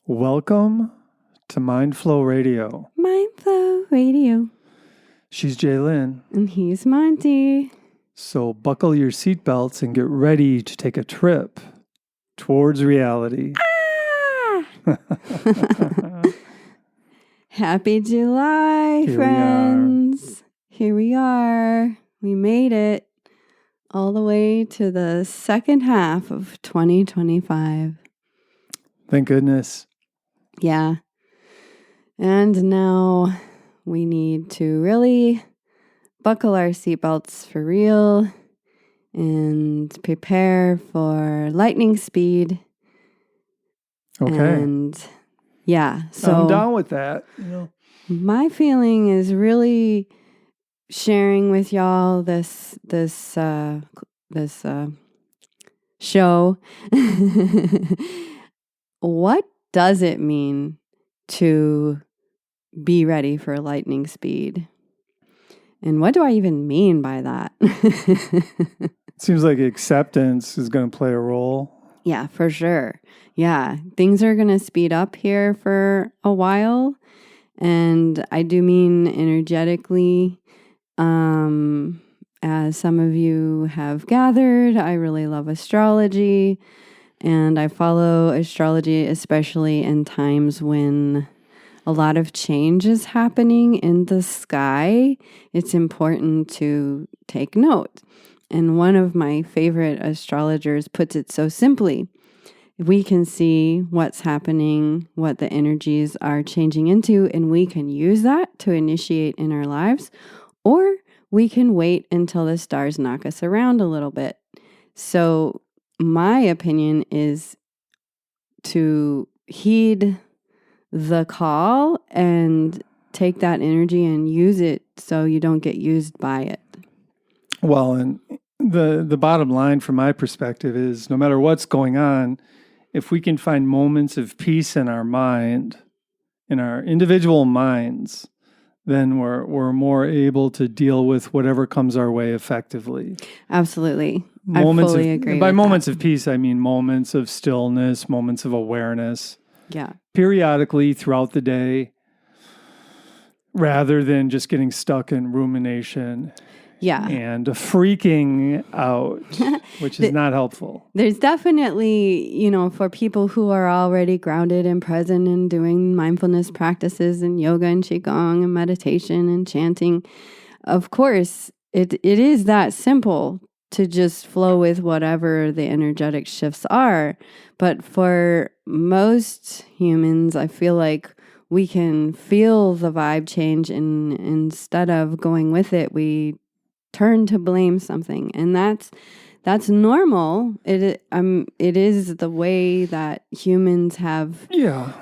Welcome to Mindflow Radio. Mindflow Radio. She's Jaylyn. And he's Monty. So buckle your seatbelts and get ready to take a trip towards reality. Ah! Happy July, friends. Here we are. We made it all the way to the second half of 2025. Thank goodness. Yeah. And now we need to really buckle our seatbelts for real and prepare for lightning speed. Okay. And yeah, so I'm down with that. my feeling is really sharing with y'all this show. What does it mean to be ready for lightning speed? And what do I even mean by that? Seems like acceptance is going to play a role. Yeah, for sure. Yeah, things are going to speed up here for a while. And I do mean energetically. As some of you have gathered, I really love astrology. And I follow astrology, especially in times when a lot of change is happening in the sky. It's important to take note. And one of my favorite astrologers puts it so simply. We can see what's happening, what the energies are changing into, and we can use that to initiate in our lives, or we can wait until the stars knock us around a little bit. So my opinion is to heed the call and take that energy and use it so you don't get used by it. Well, and the bottom line from my perspective is no matter what's going on, if we can find moments of peace in our mind, in our individual minds, then we're more able to deal with whatever comes our way effectively. Absolutely. I fully agree. By moments of peace, I mean moments of stillness, moments of awareness. Yeah. Periodically throughout the day, rather than just getting stuck in rumination. Yeah. And freaking out, which is not helpful. There's definitely, for people who are already grounded and present and doing mindfulness practices and yoga and qigong and meditation and chanting, of course, it is that simple to just flow with whatever the energetic shifts are. But for most humans, I feel like we can feel the vibe change, and instead of going with it, we turn to blame something, and that's normal. It is the way that humans have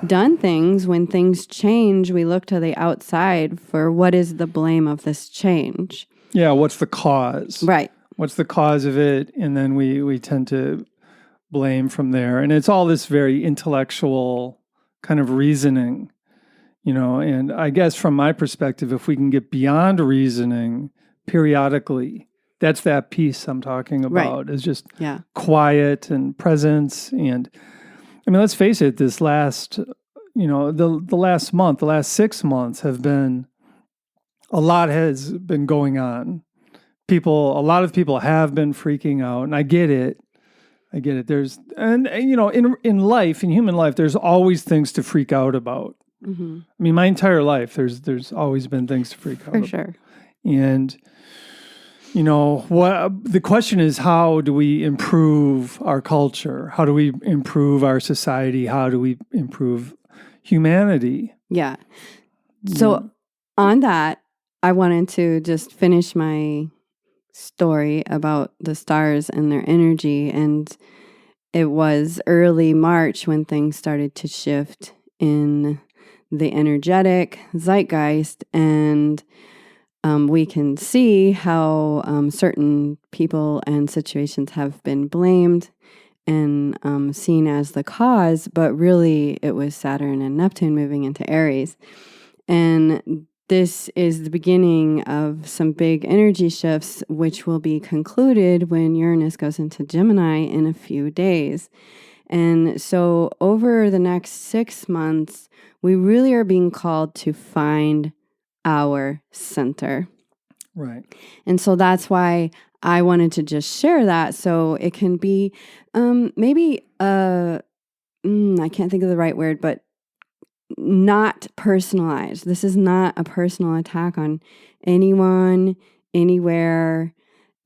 done things. When things change, we look to the outside for what is the blame of this change. Yeah, what's the cause? Right. What's the cause of it? And then we tend to blame from there. And it's all this very intellectual kind of reasoning, and I guess from my perspective, if we can get beyond reasoning periodically, that's that peace I'm talking about. Right. Is just quiet and presence. And I mean, let's face it, this last, the last month, the last 6 months have been, a lot has been going on. A lot of people have been freaking out, and I get it. In life, in human life, there's always things to freak out about. Mm-hmm. I mean, my entire life, there's always been things to freak out about. For sure. And, the question is, how do we improve our culture? How do we improve our society? How do we improve humanity? Yeah. So on that, I wanted to just finish my story about the stars and their energy. And it was early March when things started to shift in the energetic zeitgeist, and we can see how certain people and situations have been blamed and seen as the cause, but really it was Saturn and Neptune moving into Aries. And this is the beginning of some big energy shifts, which will be concluded when Uranus goes into Gemini in a few days. And so over the next 6 months, we really are being called to find our center. Right. And so that's why I wanted to just share that. So it can be maybe, I can't think of the right word, but not personalized. This is not a personal attack on anyone, anywhere.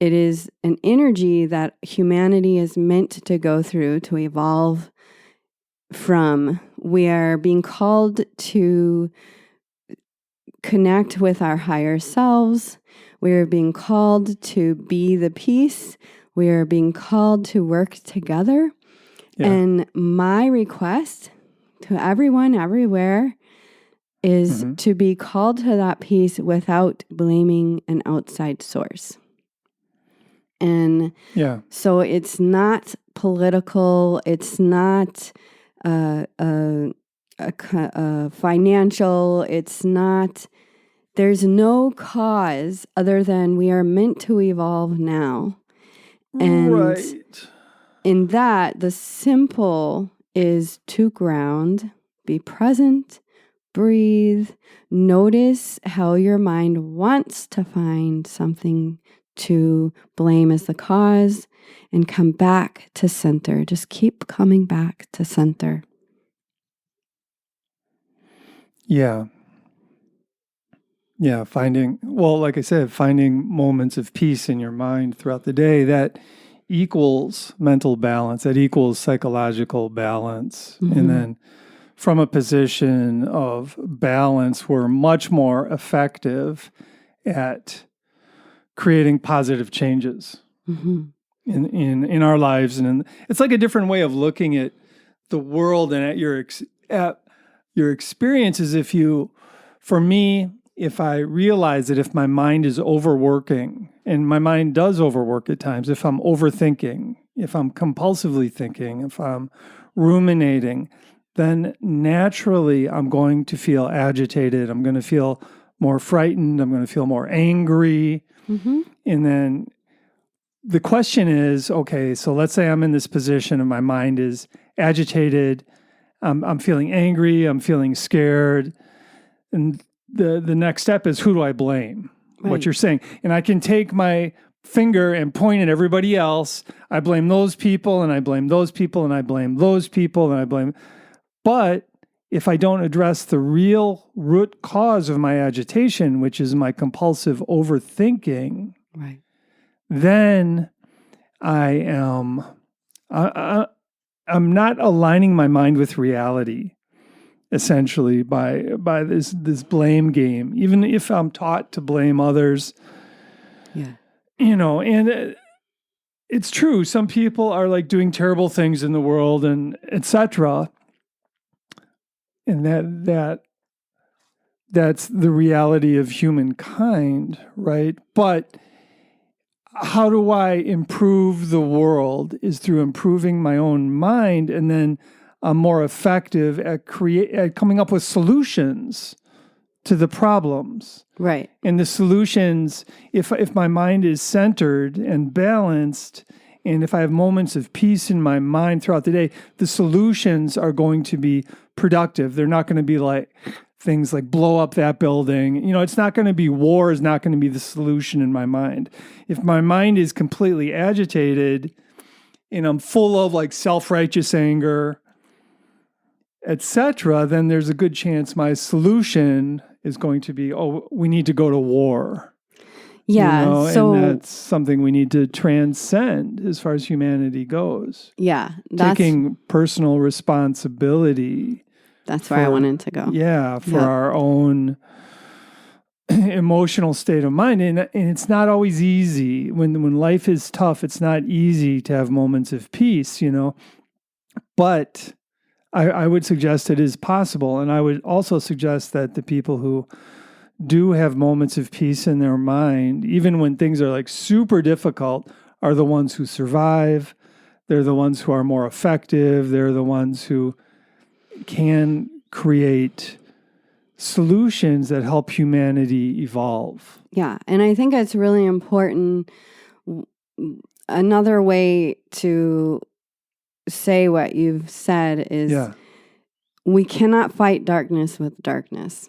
It is an energy that humanity is meant to go through to evolve from. We are being called to connect with our higher selves. We are being called to be the peace. We are being called to work together. Yeah. And my request to everyone, everywhere, is to be called to that peace without blaming an outside source. And so it's not political. It's not financial. It's not, there's no cause other than we are meant to evolve now. And in that, the simple is to ground, be present, breathe, notice how your mind wants to find something to blame as the cause, and come back to center. Just keep coming back to center. Yeah. Yeah, like I said, finding moments of peace in your mind throughout the day, that equals mental balance, that equals psychological balance. And then from a position of balance, we're much more effective at creating positive changes in our lives. And it's like a different way of looking at the world and at your experiences. For me, if I realize that if my mind is overworking, and my mind does overwork at times, if I'm overthinking, if I'm compulsively thinking, if I'm ruminating, then naturally I'm going to feel agitated. I'm going to feel more frightened. I'm going to feel more angry. And then the question is, okay, so let's say I'm in this position and my mind is agitated. I'm feeling angry. I'm feeling scared. And the next step is, who do I blame? Right. What you're saying. And I can take my finger and point at everybody else. I blame those people, and I blame those people, and I blame those people, and I blame. But if I don't address the real root cause of my agitation, which is my compulsive overthinking, right, then I'm not aligning my mind with reality. Essentially, by this blame game, even if I'm taught to blame others, and it's true. Some people are like doing terrible things in the world, and etc. And that's the reality of humankind, right? But how do I improve the world is through improving my own mind, and then I'm more effective at coming up with solutions to the problems. Right. And the solutions, if my mind is centered and balanced, and if I have moments of peace in my mind throughout the day, the solutions are going to be productive. They're not going to be like things like blow up that building. It's not going to be war is not going to be the solution in my mind. If my mind is completely agitated and I'm full of like self-righteous anger, etc., then there's a good chance my solution is going to be, we need to go to war. Yeah. So, and that's something we need to transcend as far as humanity goes. Yeah. Taking personal responsibility. That's where I wanted to go. Yeah, for our own emotional state of mind. And it's not always easy. When life is tough, it's not easy to have moments of peace, But I would suggest it is possible. And I would also suggest that the people who do have moments of peace in their mind, even when things are like super difficult, are the ones who survive. They're the ones who are more effective. They're the ones who can create solutions that help humanity evolve. Yeah. And I think it's really important. Another way to say what you've said is we cannot fight darkness with darkness.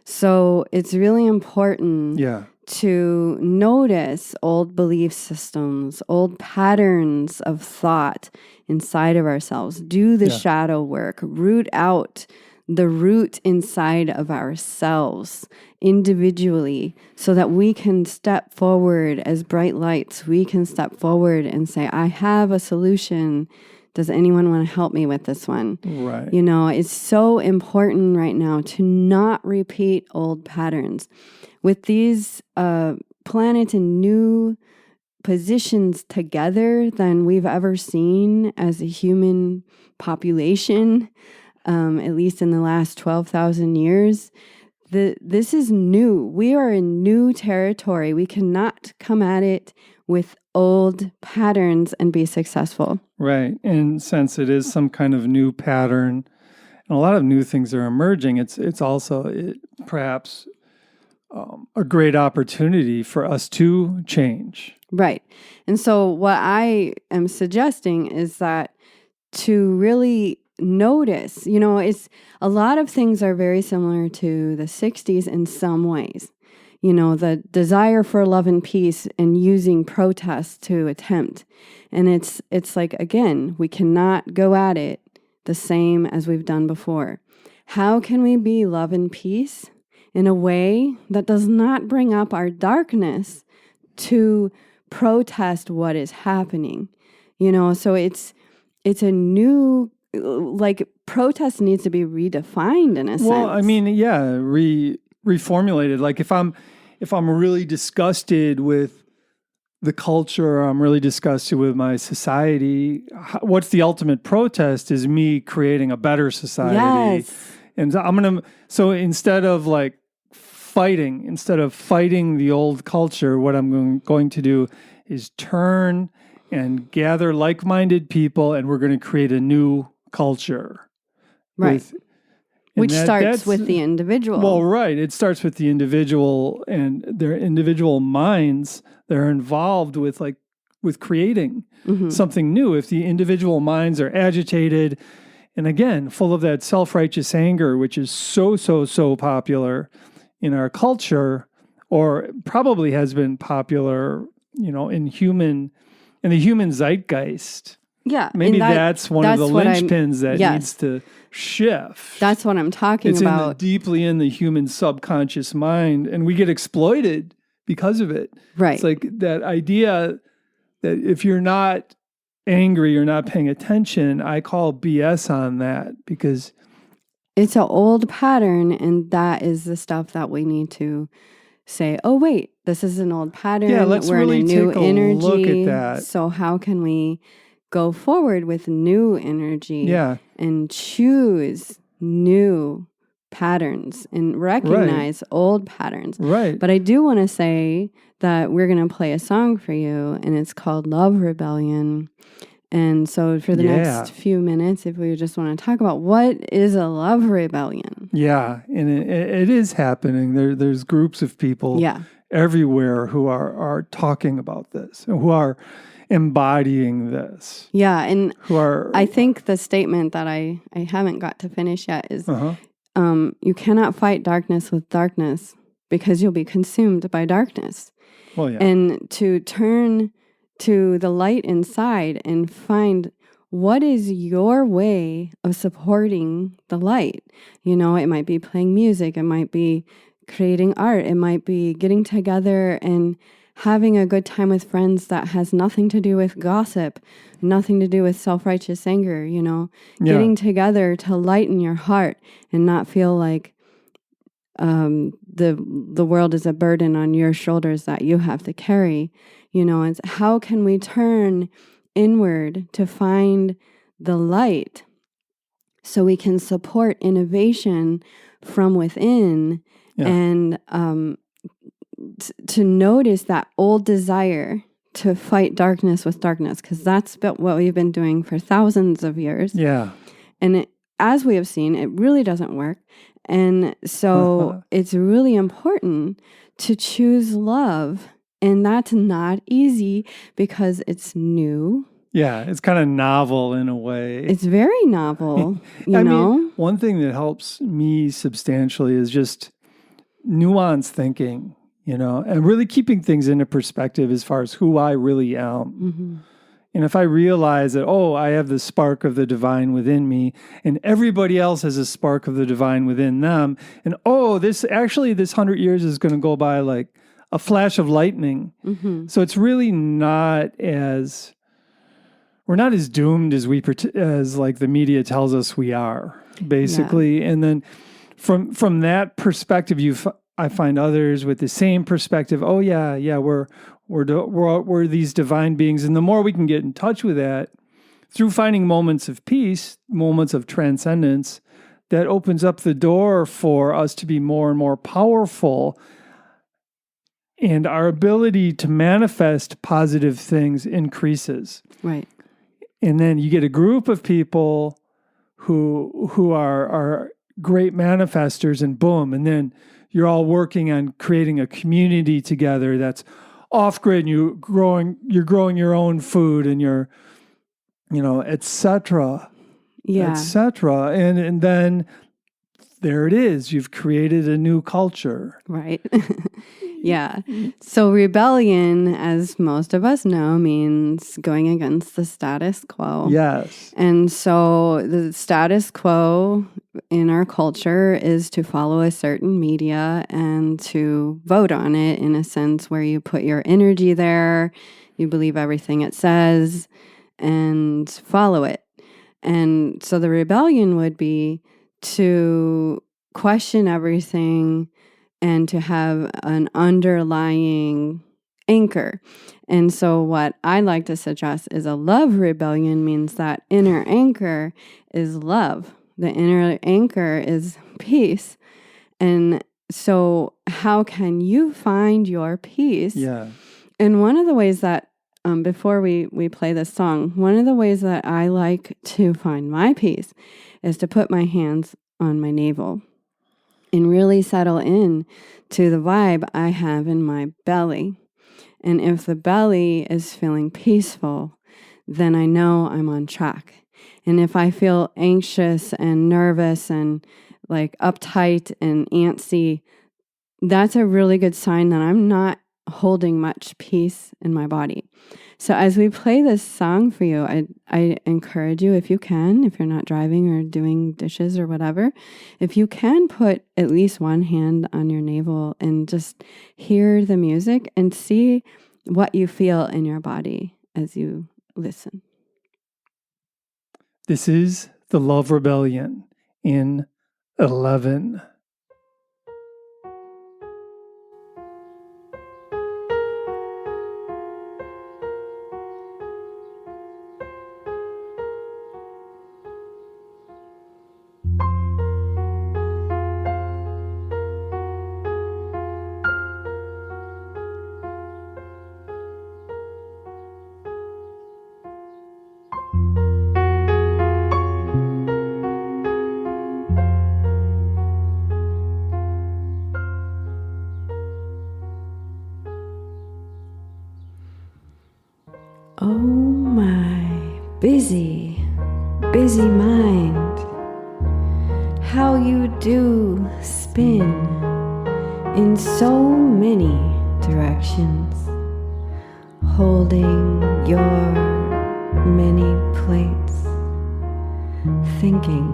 So it's really important to notice old belief systems, old patterns of thought inside of ourselves. Do the shadow work, root out the root inside of ourselves individually so that we can step forward as bright lights. We can step forward and say, I have a solution. Does anyone want to help me with this one? Right. You know, it's so important right now to not repeat old patterns. With these planet in new positions together than we've ever seen as a human population, at least in the last 12,000 years, this is new. We are in new territory. We cannot come at it with old patterns and be successful. Right. And since it is some kind of new pattern, and a lot of new things are emerging, it's also perhaps a great opportunity for us to change. Right. And so what I am suggesting is that to really notice, you know, it's a lot of things are very similar to the 60s in some ways. You know, the desire for love and peace and using protest to attempt. And it's like, again, we cannot go at it the same as we've done before. How can we be love and peace in a way that does not bring up our darkness to protest what is happening? You know, so it's a new, like, protest needs to be redefined in a sense. Well, I mean, reformulated. Like if I'm really disgusted with the culture, I'm really disgusted with my society, what's the ultimate protest is me creating a better society. Yes. And so instead of fighting the old culture, what I'm going to do is turn and gather like-minded people, and we're going to create a new culture. Right. Which starts with the individual. Well, right. It starts with the individual and their individual minds. They're involved with creating something new. If the individual minds are agitated and, again, full of that self-righteous anger, which is so popular in our culture, or probably has been popular, you know, in the human zeitgeist. Yeah. Maybe that's one of the linchpins that needs to shift. That's what I'm talking about. It's deeply in the human subconscious mind, and we get exploited because of it. Right. It's like that idea that if you're not angry, you're not paying attention. I call BS on that because it's an old pattern, and that is the stuff that we need to say, oh, wait, this is an old pattern. Yeah, let's We're really in a new take a energy. look at that. So how can we go forward with new energy and choose new patterns and recognize old patterns. Right. But I do want to say that we're going to play a song for you, and it's called Love Rebellion. And so for the next few minutes, if we just want to talk about what is a love rebellion. Yeah, and it is happening. There's groups of people everywhere who are talking about this, and who are embodying this. Yeah, and I think the statement that I haven't got to finish yet is you cannot fight darkness with darkness because you'll be consumed by darkness. Well, yeah. And to turn to the light inside and find what is your way of supporting the light. You know, it might be playing music, it might be creating art, it might be getting together and having a good time with friends that has nothing to do with gossip, nothing to do with self-righteous anger, you know, getting together to lighten your heart and not feel like the world is a burden on your shoulders that you have to carry. You know, it's how can we turn inward to find the light so we can support innovation from within and to notice that old desire to fight darkness with darkness, because that's what we've been doing for thousands of years. Yeah. And as we have seen, it really doesn't work. And so it's really important to choose love. And that's not easy because it's new. Yeah, it's kind of novel in a way. It's very novel, you know? mean, one thing that helps me substantially is just nuanced thinking, and really keeping things into perspective as far as who I really am. Mm-hmm. And if I realize that, I have the spark of the divine within me, and everybody else has a spark of the divine within them, and this 100 years is going to go by like a flash of lightning. Mm-hmm. So it's really we're not as doomed as as like the media tells us we are, basically. Yeah. And then from that perspective, I find others with the same perspective. Oh yeah, we're these divine beings, and the more we can get in touch with that through finding moments of peace, moments of transcendence, that opens up the door for us to be more and more powerful, and our ability to manifest positive things increases. Right. And then you get a group of people who are great manifestors, and boom, and then you're all working on creating a community together that's off grid, and you're growing your own food, and you're, et cetera, et cetera. And then there it is. You've created a new culture. Right. Yeah. So rebellion, as most of us know, means going against the status quo. Yes. And so the status quo in our culture is to follow a certain media and to vote on it, in a sense where you put your energy there, you believe everything it says, and follow it. And so the rebellion would be to question everything and to have an underlying anchor. And so what I like to suggest is a love rebellion means that inner anchor is love. The inner anchor is peace. And so how can you find your peace? Yeah. And one of the ways that, before we play this song, one of the ways that I like to find my peace is to put my hands on my navel and really settle in to the vibe I have in my belly. And if the belly is feeling peaceful, then I know I'm on track. And if I feel anxious and nervous and like uptight and antsy, that's a really good sign that I'm not holding much peace in my body. So as we play this song for you, I encourage you, if you can, if you're not driving or doing dishes or whatever, if you can put at least one hand on your navel and just hear the music and see what you feel in your body as you listen. This is the Love Rebellion in 11. Oh my busy, busy mind, how you do spin in so many directions, holding your many plates, thinking,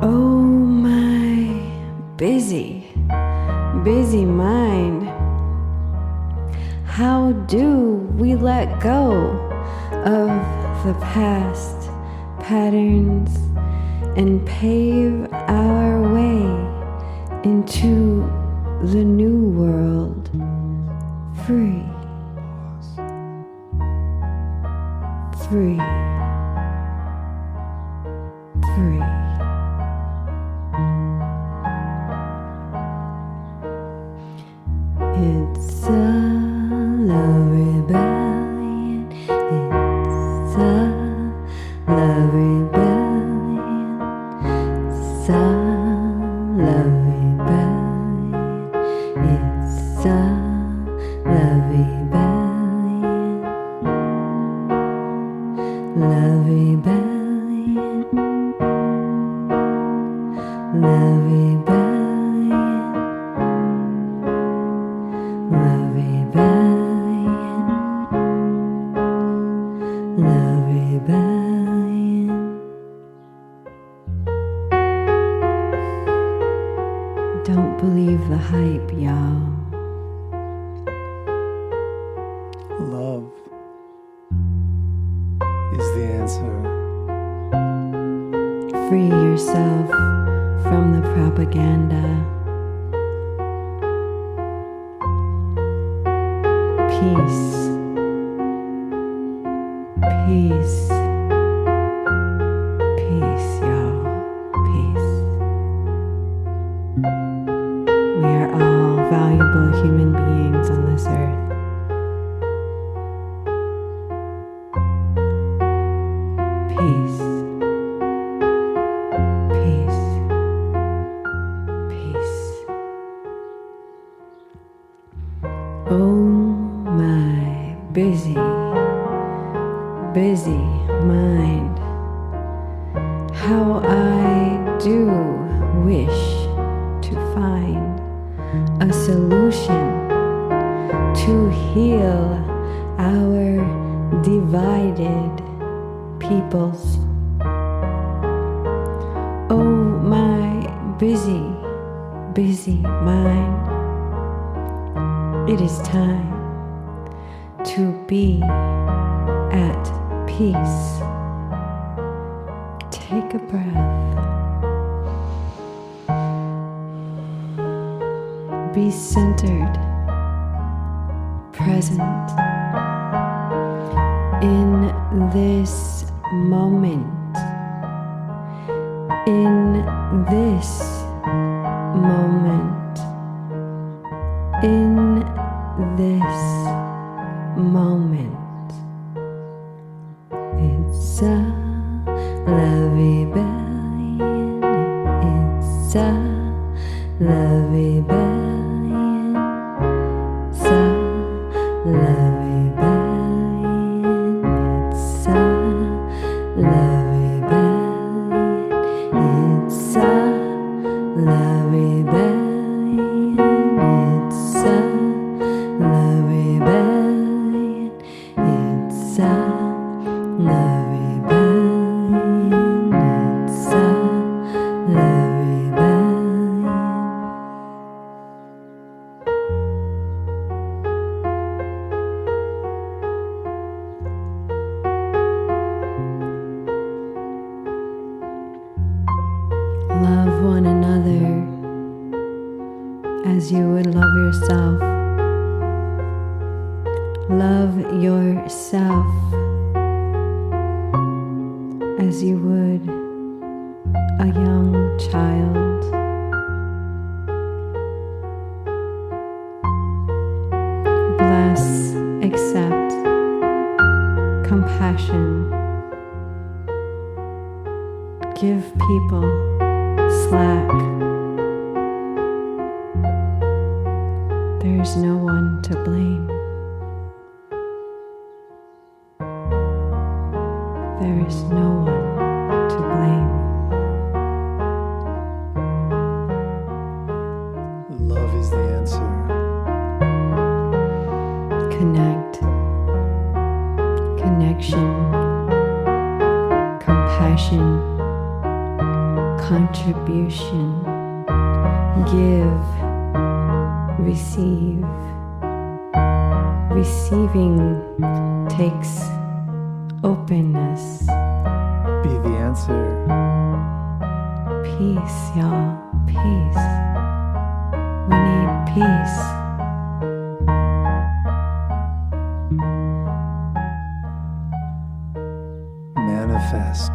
oh my busy, busy mind, how do we let go of the past patterns and pave our way into the new world, free, free, free. It's a love rebellion. It's a love rebellion. It's a love Love is the answer. Free yourself from the propaganda. Peace. Peace. Peace, y'all. Peace. We are all valuable human beings on this earth. Peace. Peace. Peace. Oh, my busy mind. How I do wish to find a solution to heal our divided peoples. Oh, my busy mind. It is time to be at peace. Take a breath. Be centered, present in this moment. In this moment. In this moment. It's a lovey-billion. It's a lovey-billion. It's a lovey-billion. It's a lovey-billion. It's a lovey-billion. It's a lovey-billion. It's a lovey-billion. It's a lovey-billion. Love one another as you would love yourself. Love yourself as you would a young child. Bless, accept, compassion. Give people slack. There's no one to blame. There is no one to blame. Love is the answer. Connect, connection, compassion, contribution, give, receive. Receiving takes openness. Be the answer. Peace, y'all. Peace. We need peace. Manifest.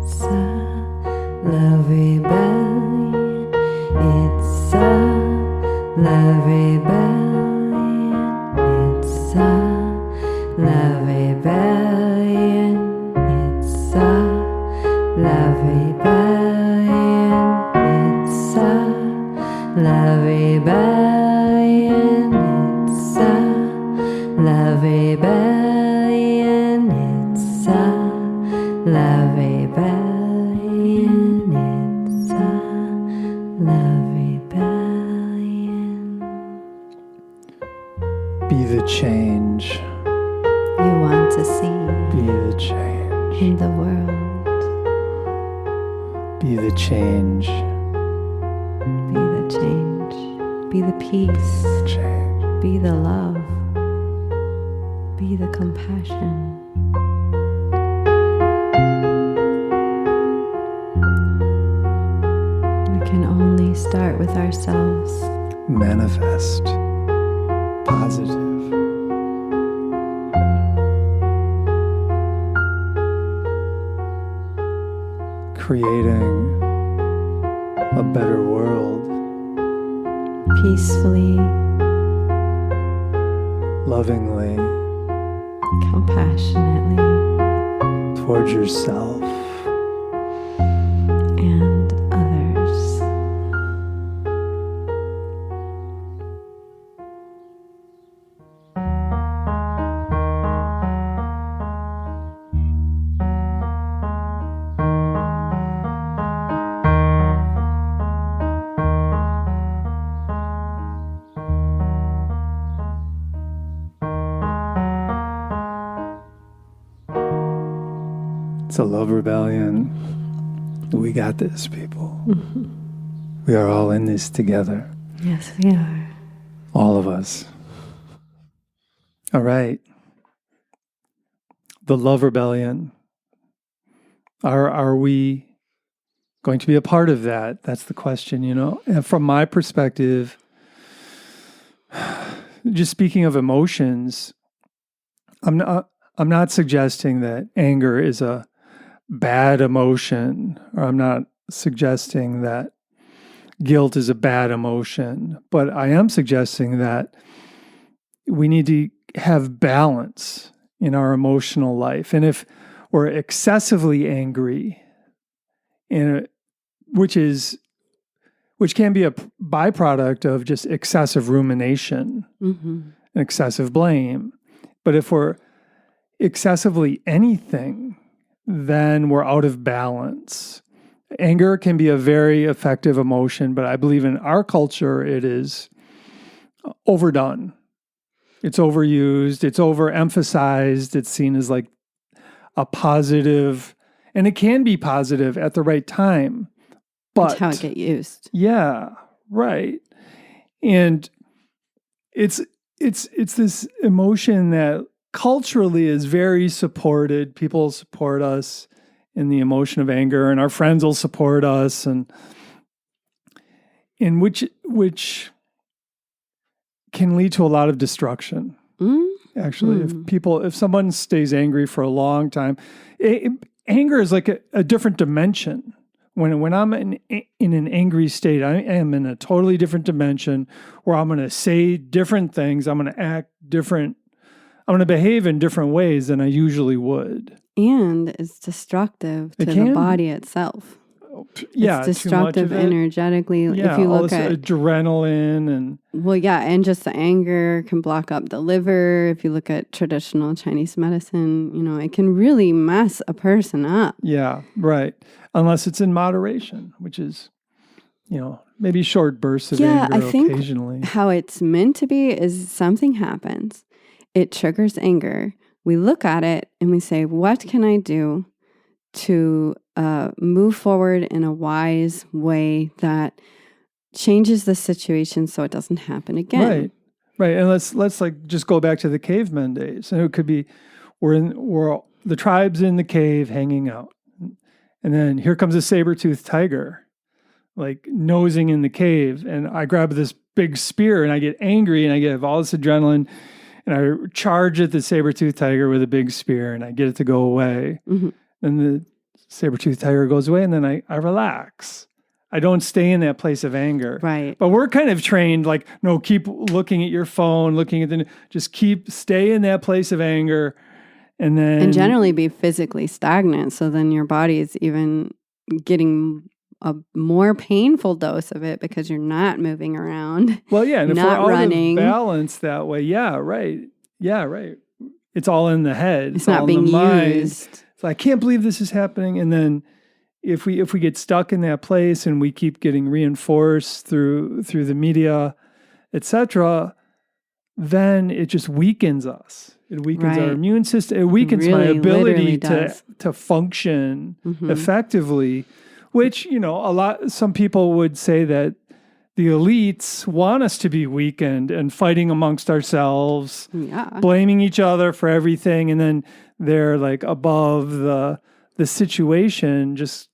It's a lovey-billion. It's a lovey-billion. It's a lovey-billion. It's a lovey-billion. It's a lovey-billion. It's a lovey-billion. It's a lovey-billion. It's a lovey-billion. Be the change. You want to see Be the change. in the world. Be the change. Be the change. Be the peace. Change. Be the love. Be the compassion. We can only start with ourselves. Manifest. Positive. Creating a better world. Peacefully. Lovingly. Compassionately. Towards yourself. And others. It's a love rebellion. We got this, people. Mm-hmm. We are all in this together. Yes, we are. All of us. All right. The love rebellion. Are we going to be a part of that? That's the question, And from my perspective, just speaking of emotions, I'm not suggesting that anger is a bad emotion, or I'm not suggesting that guilt is a bad emotion, but I am suggesting that we need to have balance in our emotional life. And if we're excessively angry, which can be a byproduct of just excessive rumination and excessive blame. But if we're excessively anything, then we're out of balance. Anger can be a very effective emotion, but I believe in our culture it is overdone. It's overused, it's overemphasized, it's seen as like a positive, and it can be positive at the right time. But that's how it gets used. Yeah, right. And it's this emotion that culturally is very supported. People support us in the emotion of anger, and our friends will support us, and in which can lead to a lot of destruction. Actually, if someone stays angry for a long time, anger is like a different dimension. When I'm in an angry state, I am in a totally different dimension where I'm going to say different things. I'm going to act different. I'm going to behave in different ways than I usually would. And it's destructive to the body itself. Yeah, it's destructive energetically. If you look at adrenaline and just the anger can block up the liver. If you look at traditional Chinese medicine, it can really mess a person up. Yeah, right. Unless it's in moderation, which is, maybe short bursts of anger occasionally. I think how it's meant to be is something happens. It triggers anger. We look at it and we say, what can I do to move forward in a wise way that changes the situation so it doesn't happen again? Right. And let's like just go back to the caveman days. And it could be we're the tribe's in the cave hanging out. And then here comes a saber-toothed tiger, like nosing in the cave. And I grab this big spear and I get angry and I get all this adrenaline. And I charge at the saber-toothed tiger with a big spear and I get it to go away. Mm-hmm. And the saber-toothed tiger goes away and then I relax. I don't stay in that place of anger. Right. But we're kind of trained like, no, keep looking at your phone, stay in that place of anger. And generally be physically stagnant. So then your body is even getting a more painful dose of it because you're not moving around. Well, yeah, and if not we're running, out of balance that way, yeah, right. It's all in the head. It's not being used. So I can't believe this is happening. And then if we get stuck in that place and we keep getting reinforced through the media, etc., then it just weakens us. It weakens our immune system. It weakens my ability to function effectively Which, some people would say that the elites want us to be weakened and fighting amongst ourselves, blaming each other for everything, and then they're like above the situation, just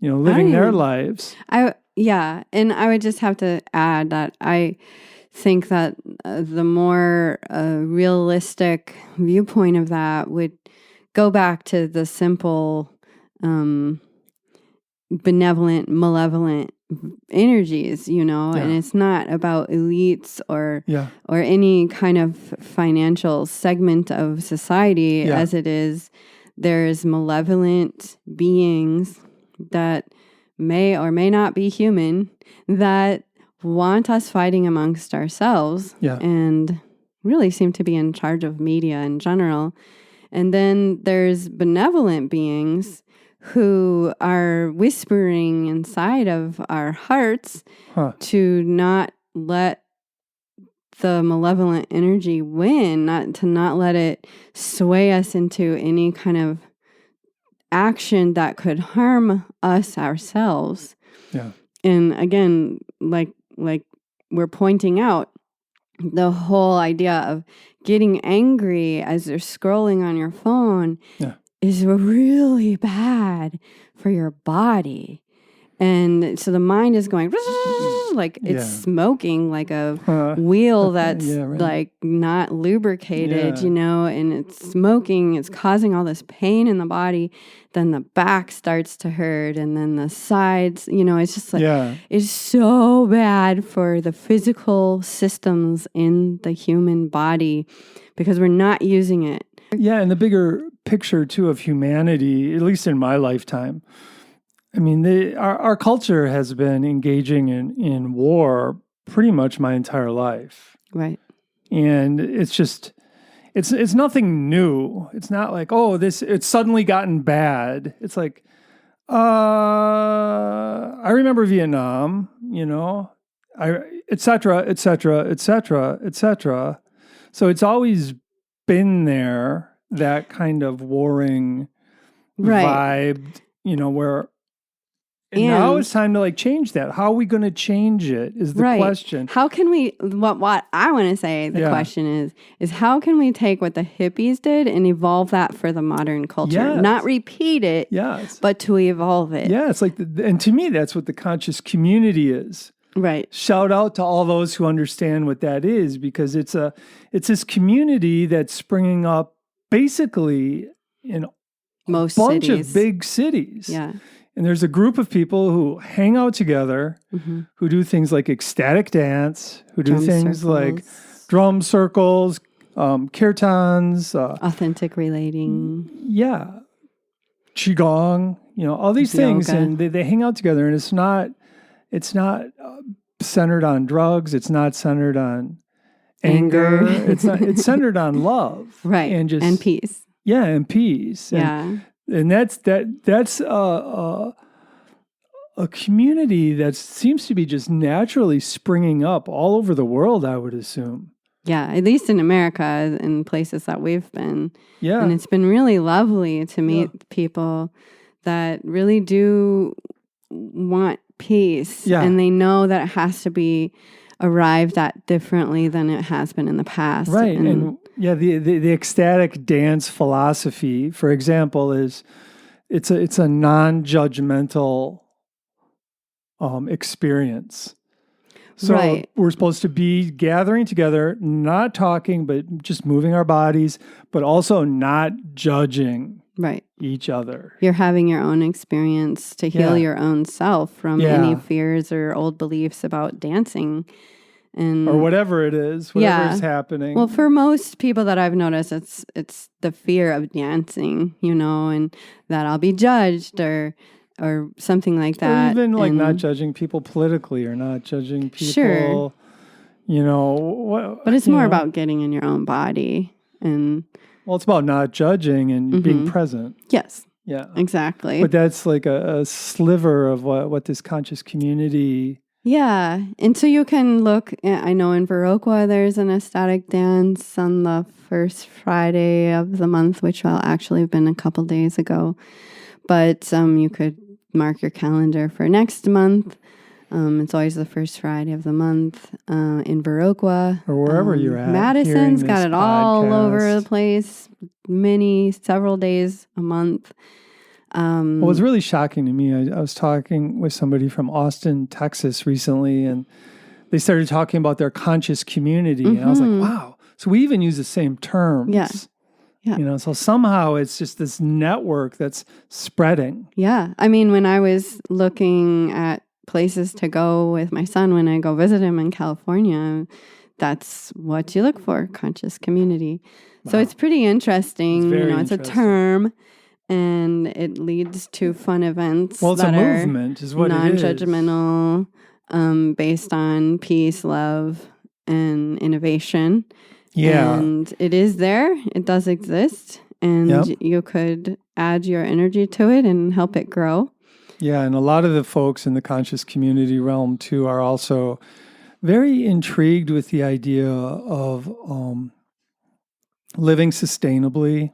living their lives. And I would just have to add that I think that the more realistic viewpoint of that would go back to the simple benevolent, malevolent energies, and it's not about elites or any kind of financial segment of society as it is. There's malevolent beings that may or may not be human that want us fighting amongst ourselves and really seem to be in charge of media in general. And then there's benevolent beings who are whispering inside of our hearts to not let the malevolent energy win, not let it sway us into any kind of action that could harm us ourselves. Yeah. And again, like we're pointing out, the whole idea of getting angry as you're scrolling on your phone is really bad for your body. And so the mind is going like it's smoking like a wheel that's like not lubricated, and it's smoking. It's causing all this pain in the body. Then the back starts to hurt, and then the sides, it's just like it's so bad for the physical systems in the human body because we're not using it. Yeah, and the bigger picture too of humanity, at least in my lifetime. I mean, our culture has been engaging in war pretty much my entire life. Right. And it's just, it's nothing new. It's not like, it's suddenly gotten bad. It's like, I remember Vietnam, et cetera, et cetera, et cetera, et cetera. So it's always been there, that kind of warring vibe, where... And now it's time to change that. How are we going to change it is the question. How can we, what I want to say, the question is how can we take what the hippies did and evolve that for the modern culture? Yes. Not repeat it, but to evolve it. Yeah, it's like, and to me, that's what the conscious community is. Right. Shout out to all those who understand what that is, because it's this community that's springing up basically in most bunch cities. Of big cities. Yeah. And there's a group of people who hang out together, who do things like ecstatic dance, who do things like drum circles, kirtans. Authentic relating. Yeah. Qigong, all these things. And they hang out together. And it's not centered on drugs. It's not centered on anger. It's centered on love. Right. And peace. Yeah, and peace. And that's a community that seems to be just naturally springing up all over the world, I would assume. Yeah, at least in America, in places that we've been. Yeah. And it's been really lovely to meet people that really do want peace. Yeah. And they know that it has to be arrived at differently than it has been in the past. Right. And the ecstatic dance philosophy, for example, is it's a non-judgmental experience. So we're supposed to be gathering together, not talking, but just moving our bodies, but also not judging each other. You're having your own experience to heal your own self from any fears or old beliefs about dancing. Or whatever it is, whatever is happening. Well, for most people that I've noticed, it's the fear of dancing, and that I'll be judged or something like that. Or even not judging people politically or not judging people, But it's more about getting in your own body. Well, it's about not judging and being present. Yes. Yeah. Exactly. But that's like a sliver of what this conscious community... Yeah. And so you can look, I know in Viroqua there's an ecstatic dance on the first Friday of the month, which will actually have been a couple days ago. But you could mark your calendar for next month. It's always the first Friday of the month in Viroqua. Or wherever you're at. Madison's got it all over podcast. the place. Several days a month. What was really shocking to me, I was talking with somebody from Austin, Texas recently, and they started talking about their conscious community. And I was like, wow. So we even use the same terms. Yeah. Yeah. You know, so somehow it's just this network that's spreading. Yeah. I mean, when I was looking at places to go with my son when I go visit him in California, that's what you look for, conscious community. Wow. So it's pretty interesting. It's a term, and it leads to fun events. Well, it's a movement, is what it is. Non-judgmental, based on peace, love, and innovation. Yeah. And it is there. It does exist. And you could add your energy to it and help it grow. Yeah, and a lot of the folks in the conscious community realm, too, are also very intrigued with the idea of living sustainably,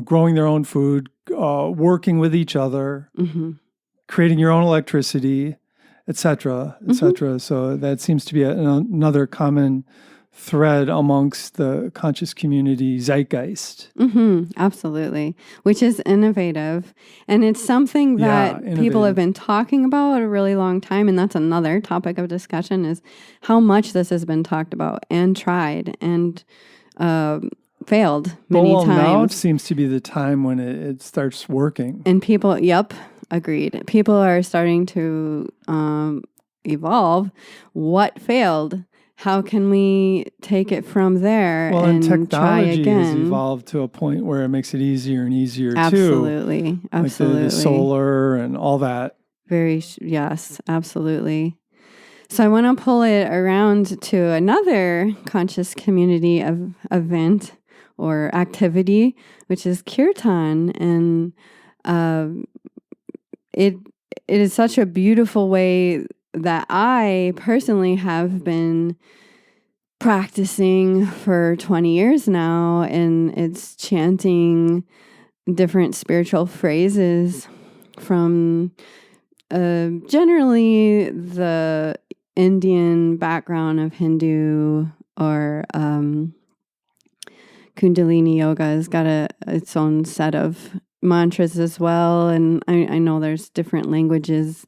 growing their own food, working with each other, creating your own electricity, et cetera, et cetera. So that seems to be another common thread amongst the conscious community zeitgeist. Absolutely, which is innovative. And it's something that people have been talking about a really long time. And that's another topic of discussion, is how much this has been talked about and tried and failed many times. Now it seems to be the time when it starts working. And people, agreed. People are starting to evolve. What failed? How can we take it from there and technology try again? has evolved to a point where it makes it easier and easier Absolutely. too. Absolutely. Like the solar and all that. Yes, absolutely. So I want to pull it around to another conscious community event or activity, which is kirtan. And it is such a beautiful way that I personally have been practicing for 20 years now, and it's chanting different spiritual phrases from generally the Indian background of Hindu or Kundalini yoga has got its own set of mantras as well, and I know there's different languages.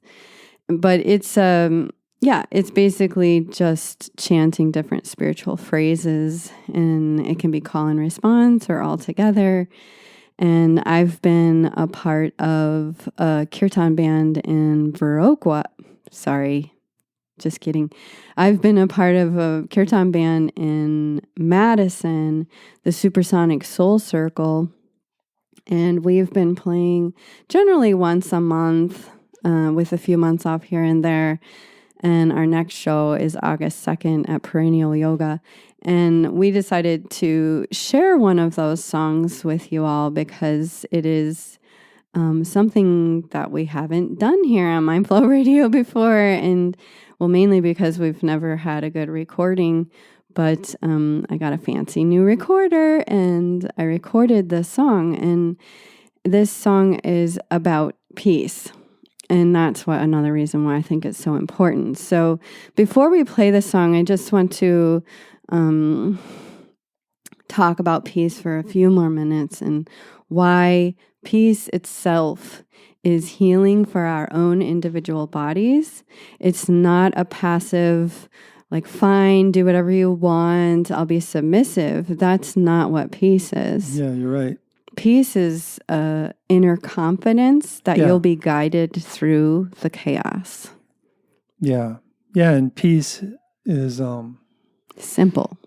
But it's it's basically just chanting different spiritual phrases, and it can be call and response or all together. And I've been a part of a kirtan band in Viroqua. Sorry, just kidding. I've been a part of a kirtan band in Madison, the Supersonic Soul Circle, and we've been playing generally once a month, with a few months off here and there. And our next show is August 2nd at Perennial Yoga. And we decided to share one of those songs with you all because it is something that we haven't done here on Mindflow Radio before. And mainly because we've never had a good recording. But I got a fancy new recorder and I recorded the song. And this song is about peace. And that's another reason why I think it's so important. So before we play the song, I just want to talk about peace for a few more minutes and why peace itself is healing for our own individual bodies. It's not a passive, fine, do whatever you want, I'll be submissive. That's not what peace is. Yeah, you're right. Peace is inner confidence that you'll be guided through the chaos. Yeah. Yeah, and peace is simple.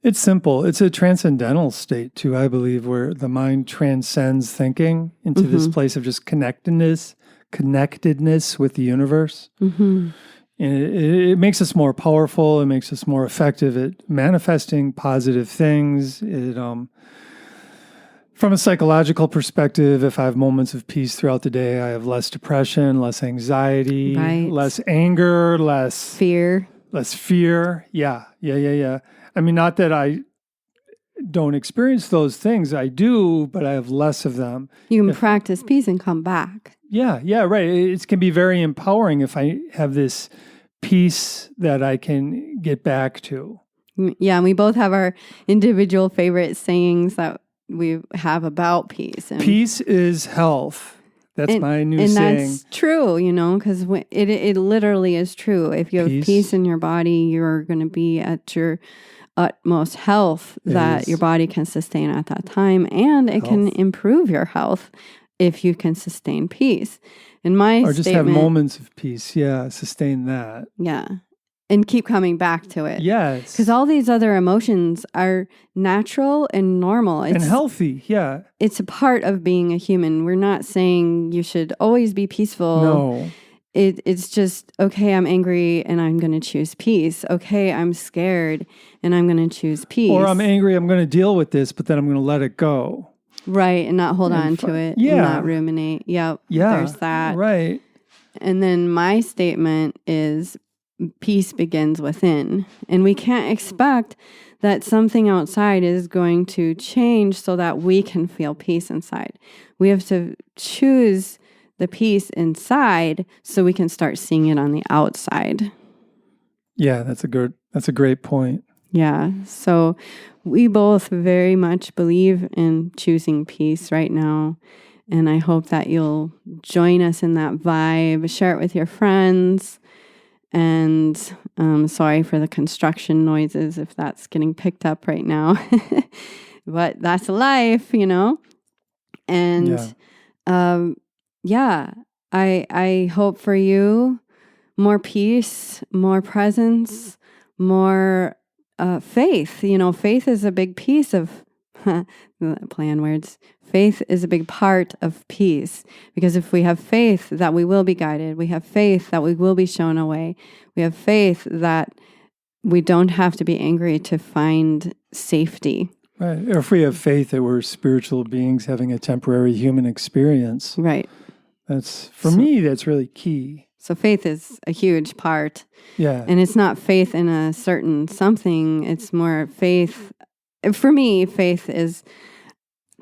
It's simple. It's a transcendental state too, I believe, where the mind transcends thinking into this place of just connectedness with the universe. And it makes us more powerful. It makes us more effective at manifesting positive things. It from a psychological perspective, if I have moments of peace throughout the day, I have less depression, less anxiety, less anger, less fear. Yeah. I mean, not that don't experience those things. I do, but I have less of them. You can practice peace and come back. Yeah, right. It can be very empowering if I have this peace that I can get back to. Yeah, and we both have our individual favorite sayings that we have about peace. And peace is health. That's my new saying. And that's true, because it literally is true. If you have peace in your body, you're going to be at your utmost health that your body can sustain at that time. And it can improve your health if you can sustain peace. In my or just have moments of peace. Yeah, sustain that. Yeah. And keep coming back to it. Yes. Because all these other emotions are natural and normal. And healthy, yeah. It's a part of being a human. We're not saying you should always be peaceful. No. It's just, okay, I'm angry and I'm going to choose peace. Okay, I'm scared and I'm going to choose peace. Or I'm angry, I'm going to deal with this, but then I'm going to let it go. Right, and not hold on to it. Yeah. And not ruminate. Yep, yeah. There's that. Right. And then my statement is, peace begins within. And we can't expect that something outside is going to change so that we can feel peace inside. We have to choose the peace inside so we can start seeing it on the outside. Yeah, that's a great point. Yeah. So we both very much believe in choosing peace right now. And I hope that you'll join us in that vibe, share it with your friends. And sorry for the construction noises if that's getting picked up right now. But that's life, And I hope for you more peace, more presence, more faith. Faith is a big piece of play on words. Faith is a big part of peace, because if we have faith that we will be guided, we have faith that we will be shown a way, we have faith that we don't have to be angry to find safety. Right. Or if we have faith that we're spiritual beings having a temporary human experience. Right. For me, that's really key. So faith is a huge part. Yeah. And it's not faith in a certain something. It's more faith. For me, faith is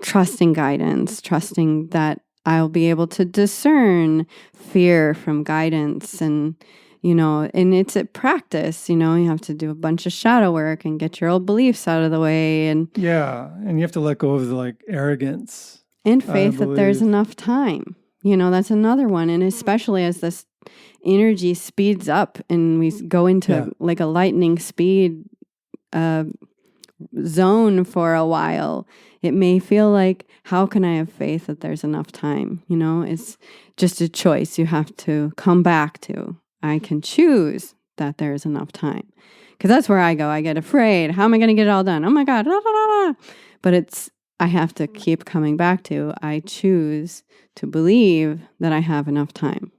trusting guidance, trusting that I'll be able to discern fear from guidance. And, and it's a practice, you have to do a bunch of shadow work and get your old beliefs out of the way. And yeah. And you have to let go of the arrogance. And faith that there's enough time. That's another one. And especially as this energy speeds up and we go into like a lightning speed zone for a while, it may feel like, how can I have faith that there's enough time? It's just a choice you have to come back to. I can choose that there's enough time. Because that's where I go. I get afraid. How am I going to get it all done? Oh my God. La, la, la, la. But I have to keep coming back to, I choose to believe that I have enough time.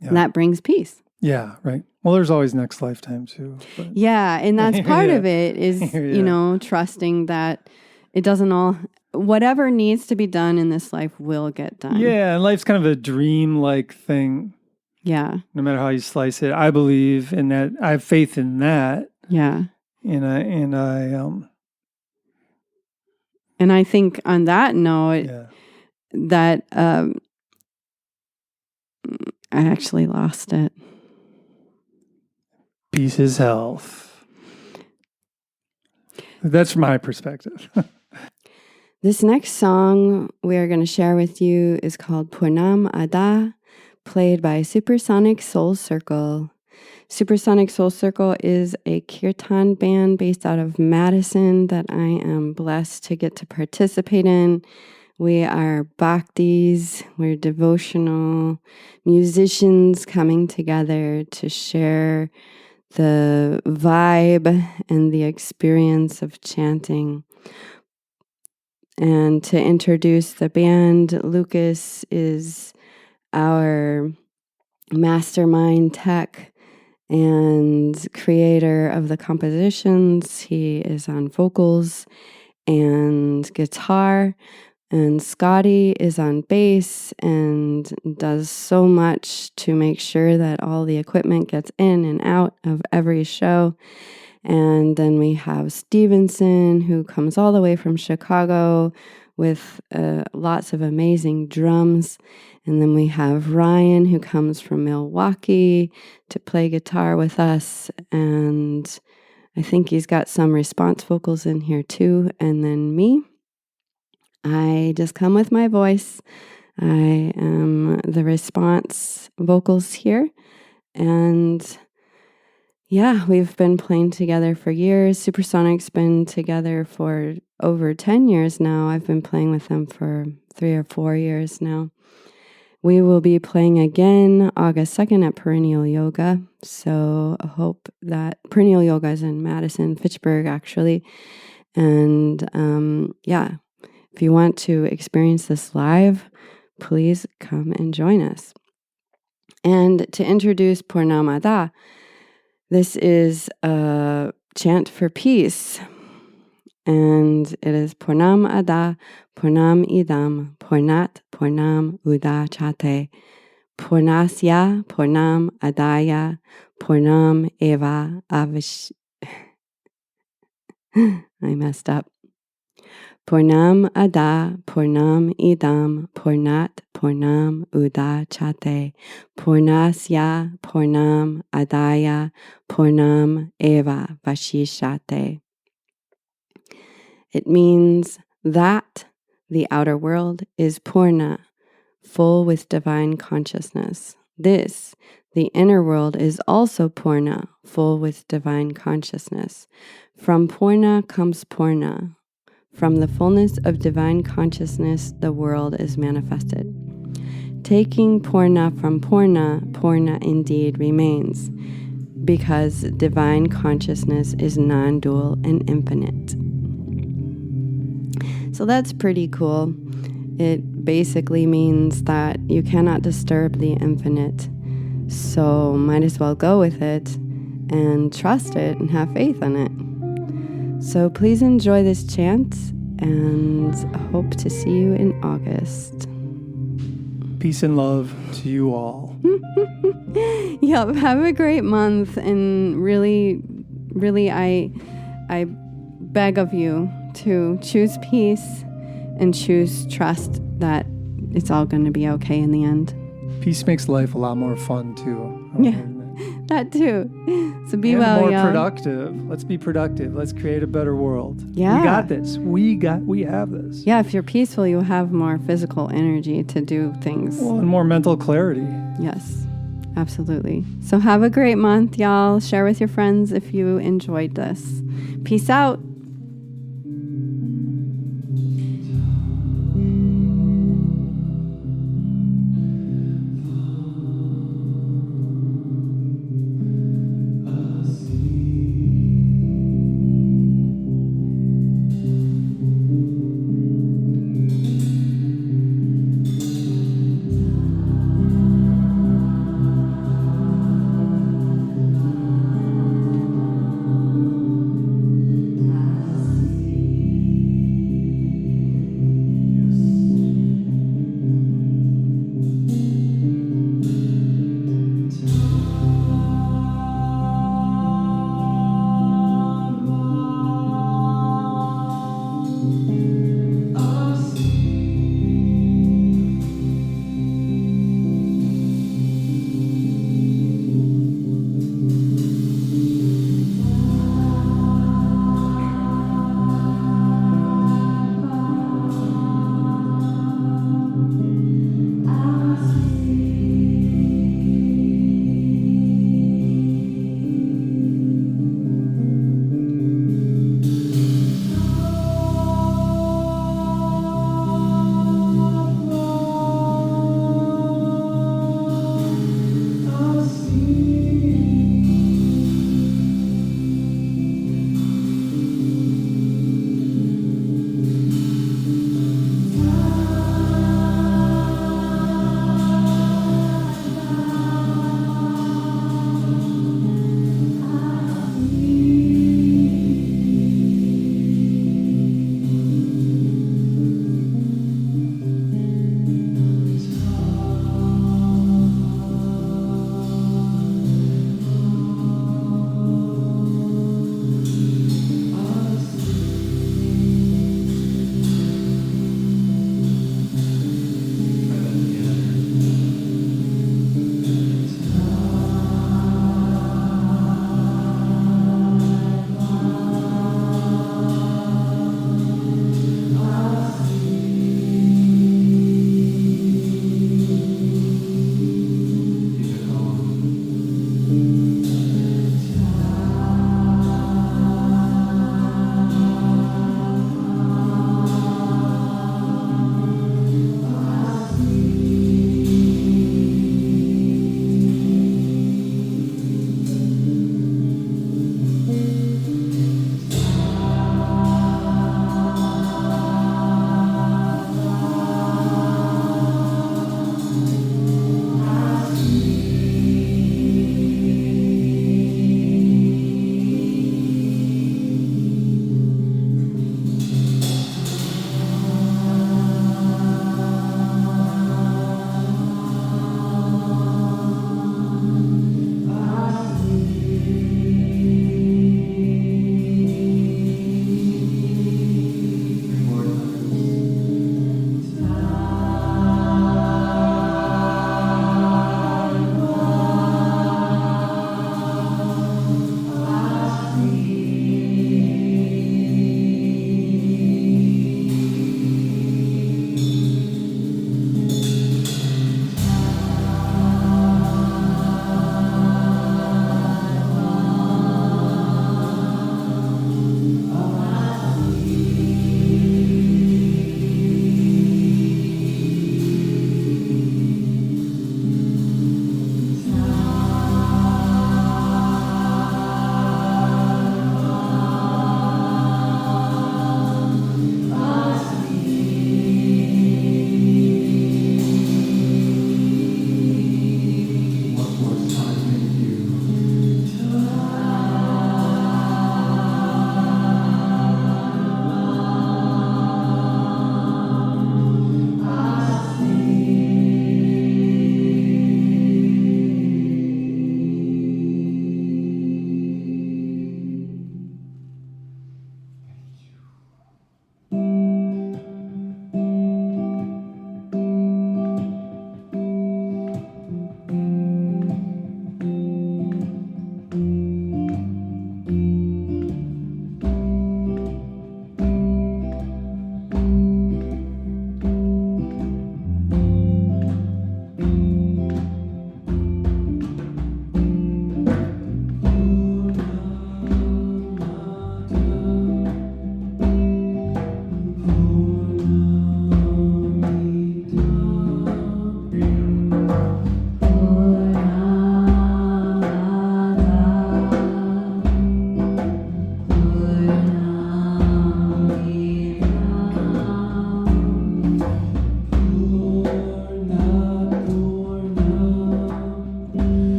Yeah. And that brings peace. Yeah, right. Well, there's always next lifetime too. But. Yeah, and that's part of it is, trusting that it doesn't whatever needs to be done in this life will get done. Yeah, and life's kind of a dream-like thing. Yeah. No matter how you slice it. I believe in that. I have faith in that. Yeah. And I think on that note, that I actually lost it. Peace is health. That's my perspective. This next song we are going to share with you is called Purnam Ada, played by Supersonic Soul Circle. Supersonic Soul Circle is a kirtan band based out of Madison that I am blessed to get to participate in. We are bhaktis, we're devotional musicians coming together to share the vibe and the experience of chanting. And to introduce the band, Lucas is our mastermind tech and creator of the compositions. He is on vocals and guitar. And Scotty is on bass and does so much to make sure that all the equipment gets in and out of every show. And then we have Stevenson, who comes all the way from Chicago with lots of amazing drums. And then we have Ryan, who comes from Milwaukee to play guitar with us. And I think he's got some response vocals in here too. And then me, I just come with my voice. I am the response vocals here. And yeah, we've been playing together for years. Supersonic's been together for over 10 years now. I've been playing with them for 3 or 4 years now. We will be playing again August 2nd at Perennial Yoga. So I hope that Perennial Yoga is in Madison, Fitchburg, actually. And yeah, if you want to experience this live, please come and join us. And to introduce Purnamada, this is a chant for peace. And it is Purnam Ada, Purnam Idam, Purnat, Purnam Uda Chate, Purnasya, Purnam Adaya, Purnam Eva Avish. I messed up. Purnam Ada, Purnam Idam, Purnat, Purnam Uda Chate, Purnasya, Purnam Adaya, Purnam Eva Vashishate. It means that the outer world is Purna, full with divine consciousness. This, the inner world, is also Purna, full with divine consciousness. From Purna comes Purna. From the fullness of divine consciousness, the world is manifested. Taking Purna from Purna, Purna indeed remains, because divine consciousness is non-dual and infinite. So that's pretty cool. It basically means that you cannot disturb the infinite. So might as well go with it and trust it and have faith in it. So please enjoy this chant and hope to see you in August. Peace and love to you all. Yep, have a great month, and really, I beg of you to choose peace and choose trust that it's all going to be okay in the end. Peace makes life a lot more fun too. Yeah, that too. So be well, more y'all. productive. Let's be productive. Let's create a better world. Yeah. We got this. We have this. Yeah, if you're peaceful, you'll have more physical energy to do things. Well, and more mental clarity. Yes, absolutely. So have a great month, y'all. Share with your friends if you enjoyed this. Peace out.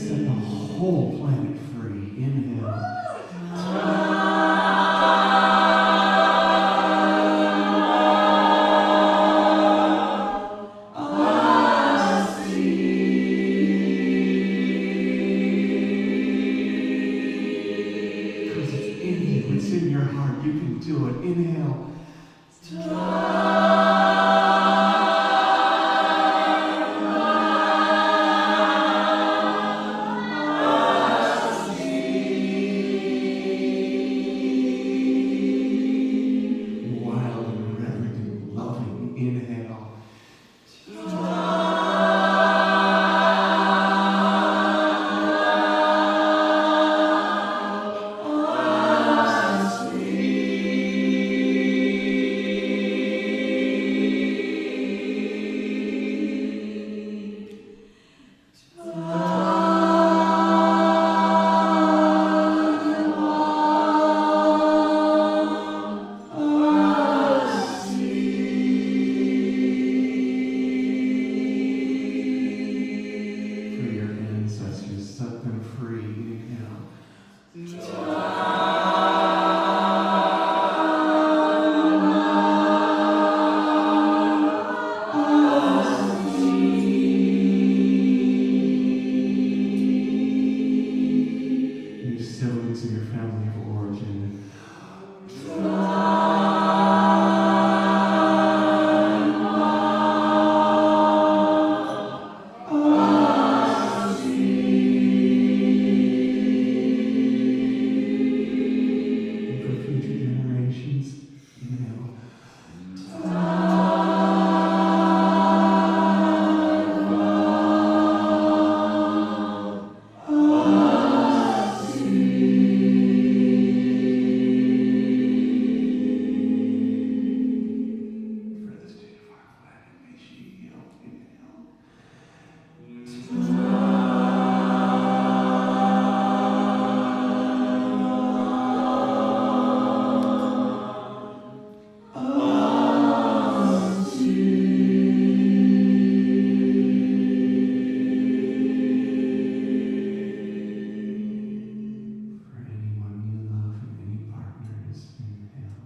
set the whole planet free. Inhale. Because it's in you, it's in your heart. You can do it. Inhale. Wild and reverent and loving. Inhale. For your ancestors, set them free. Inhale. Your siblings and your family of origin. And for future generations. Inhale. For the state of our planet, may she heal. Inhale. For anyone you love and any partners, inhale.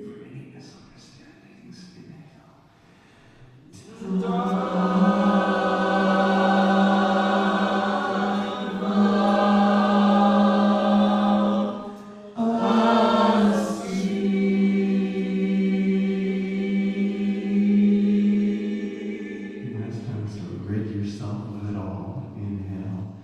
For any misunderstandings, inhale. Last time, so rid yourself of it all. Inhale.